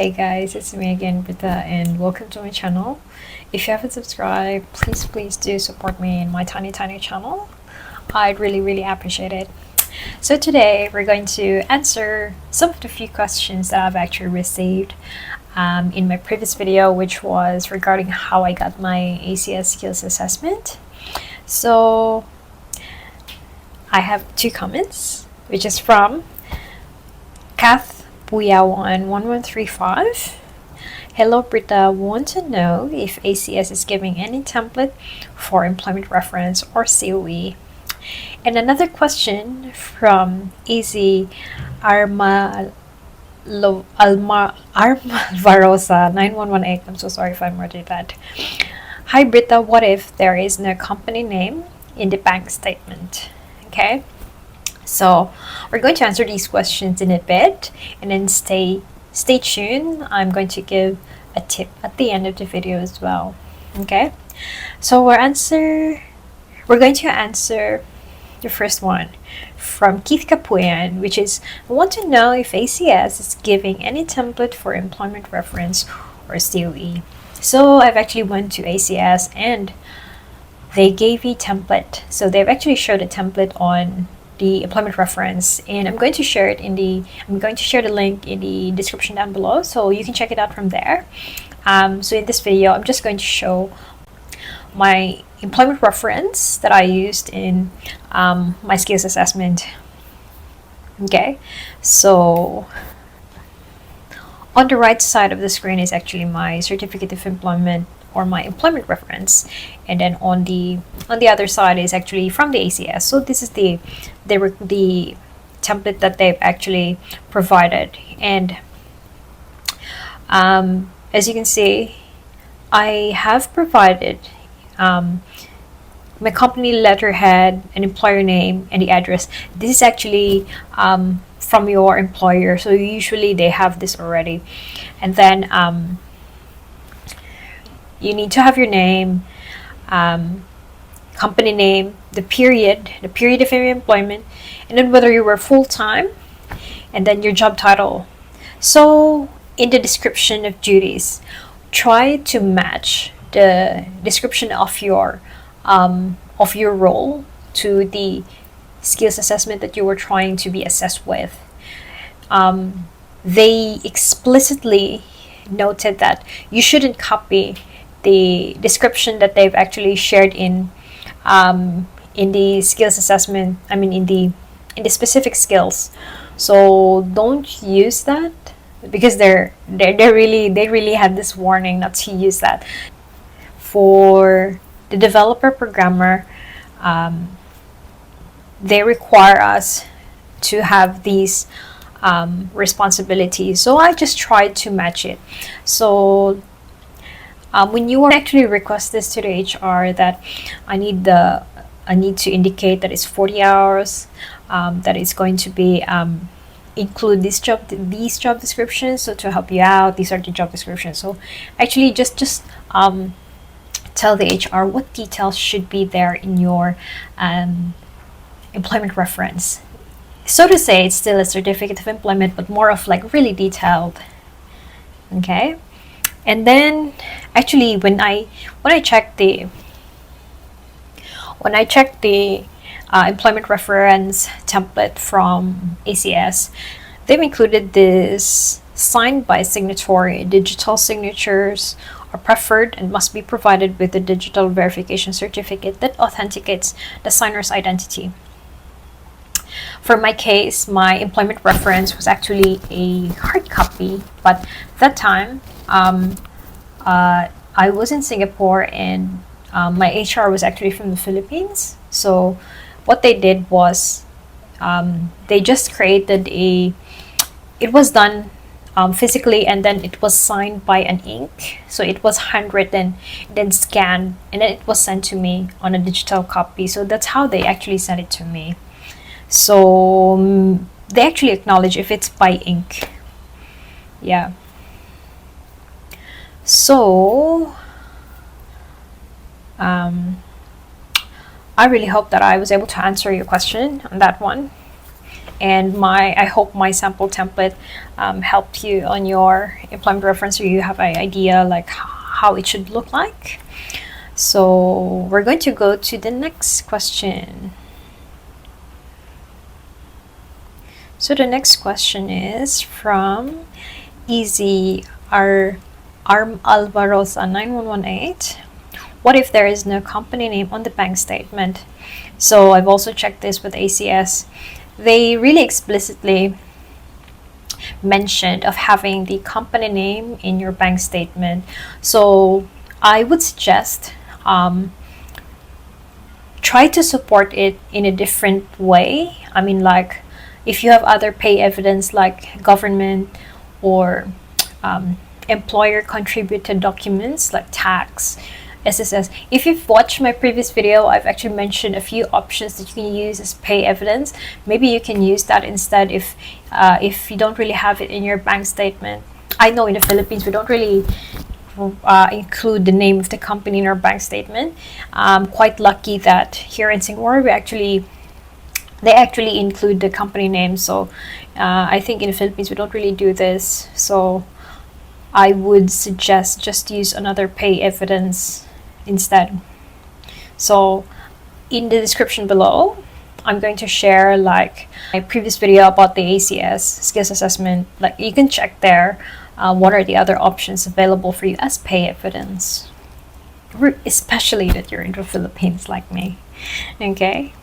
Hey guys, it's me again, Rita, and welcome to my channel. If you haven't subscribed, please do support me in my tiny channel. I'd really appreciate it. So today we're going to answer some of the few questions that I've actually received in my previous video, which was regarding how I got my ACS Skills Assessment. So I have two comments, which is from Kath Buyawan 1135. Hello Britta, want to know if ACS is giving any template for employment reference or COE. And another question from Easy Armalvarosa 9118. I'm so sorry if I murdered that. Hi Britta, what if there is no company name in the bank statement? Okay. So we're going to answer these questions in a bit, and then stay tuned. I'm going to give a tip at the end of the video as well. Okay, so we're going to answer the first one from Keith Kapuyan, which is, I want to know if ACS is giving any template for employment reference or COE. So I've actually went to ACS and they gave a template. So they've actually showed a template on the employment reference, and I'm going to share the link in the description down below, so you can check it out from there. So in this video, I'm just going to show my employment reference that I used in my skills assessment. Okay, so on the right side of the screen is actually my certificate of employment or my employment reference, and then on the other side is actually from the ACS. So this is the template that they've actually provided, and as you can see, I have provided my company letterhead, an employer name, and the address. This is actually from your employer, so usually they have this already. And then you need to have your name, company name, the period of your employment, and then whether you were full-time, and then your job title. So in the description of duties, try to match the description of your role to the skills assessment that you were trying to be assessed with. They explicitly noted that you shouldn't copy the description that they've actually shared in the skills assessment. I mean, in the specific skills. So don't use that, because they really had this warning not to use that. For the developer programmer, they require us to have these responsibilities. So I just tried to match it. So when you actually request this to the HR that I need to indicate that it's 40 hours, that it's going to be include these job descriptions. So to help you out, these are the job descriptions. So actually just tell the HR what details should be there in your employment reference. So to say, it's still a certificate of employment, but more of like really detailed. Okay. And then actually when I checked the employment reference template from ACS, they've included this signed by signatory. Digital signatures are preferred and must be provided with a digital verification certificate that authenticates the signer's identity. For my case, my employment reference was actually a hard copy, but that time I was in Singapore, and my HR was actually from the Philippines. So what they did was they just created it was done physically, and then it was signed by an ink. So it was handwritten, then scanned, and then it was sent to me on a digital copy. So that's how they actually sent it to me. So they actually acknowledge if it's by ink. Yeah. So I really hope that I was able to answer your question on that one. And I hope my sample template helped you on your employment reference, so you have an idea like how it should look like. So we're going to go to the next question. So the next question is from Easy Alvarosa 9118. What if there is no company name on the bank statement? So I've also checked this with ACS. They really explicitly mentioned of having the company name in your bank statement. So I would suggest try to support it in a different way. I mean, like if you have other pay evidence like government or employer contributed documents like tax, SSS. If you've watched my previous video, I've actually mentioned a few options that you can use as pay evidence. Maybe you can use that instead if you don't really have it in your bank statement. I know in the Philippines we don't really include the name of the company in our bank statement. I'm quite lucky that here in Singapore they actually include the company name. So I think in the Philippines we don't really do this. So I would suggest just use another pay evidence instead. So in the description below, I'm going to share like my previous video about the ACS Skills Assessment. Like you can check there what are the other options available for you as pay evidence, especially that you're in the Philippines like me. Okay.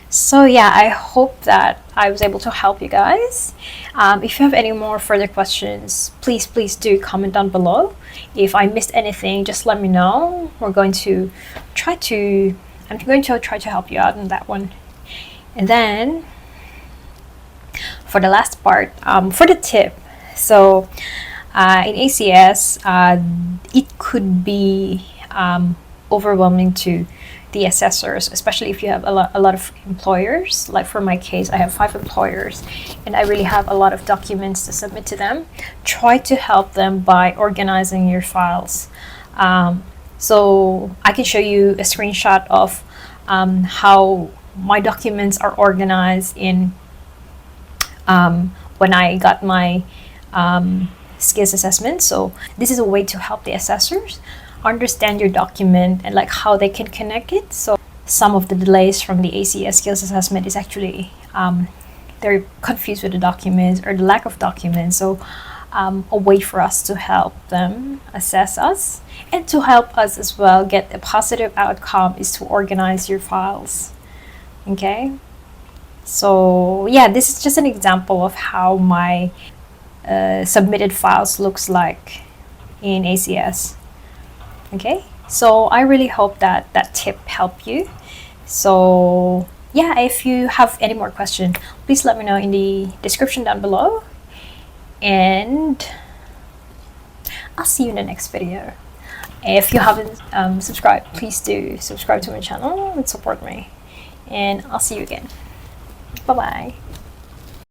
So yeah, I hope that I was able to help you guys. If you have any more further questions, please do comment down below. If I missed anything, just let me know. I'm going to try to help you out on that one. And then for the last part, for the tip. So in ACS, it could be overwhelming to the assessors, especially if you have a lot of employers. Like for my case, I have 5 employers and I really have a lot of documents to submit to them. Try to help them by organizing your files. So I can show you a screenshot of how my documents are organized in when I got my skills assessment. So this is a way to help the assessors understand your document and like how they can connect it. So some of the delays from the ACS Skills Assessment is actually they're confused with the documents or the lack of documents. So a way for us to help them assess us and to help us as well get a positive outcome is to organize your files. Okay, so yeah, this is just an example of how my submitted files looks like in ACS. Okay, so I really hope that that tip helped you. So yeah, if you have any more questions, please let me know in the description down below, and I'll see you in the next video. If you haven't subscribed, please do subscribe to my channel and support me, and I'll see you again. Bye bye.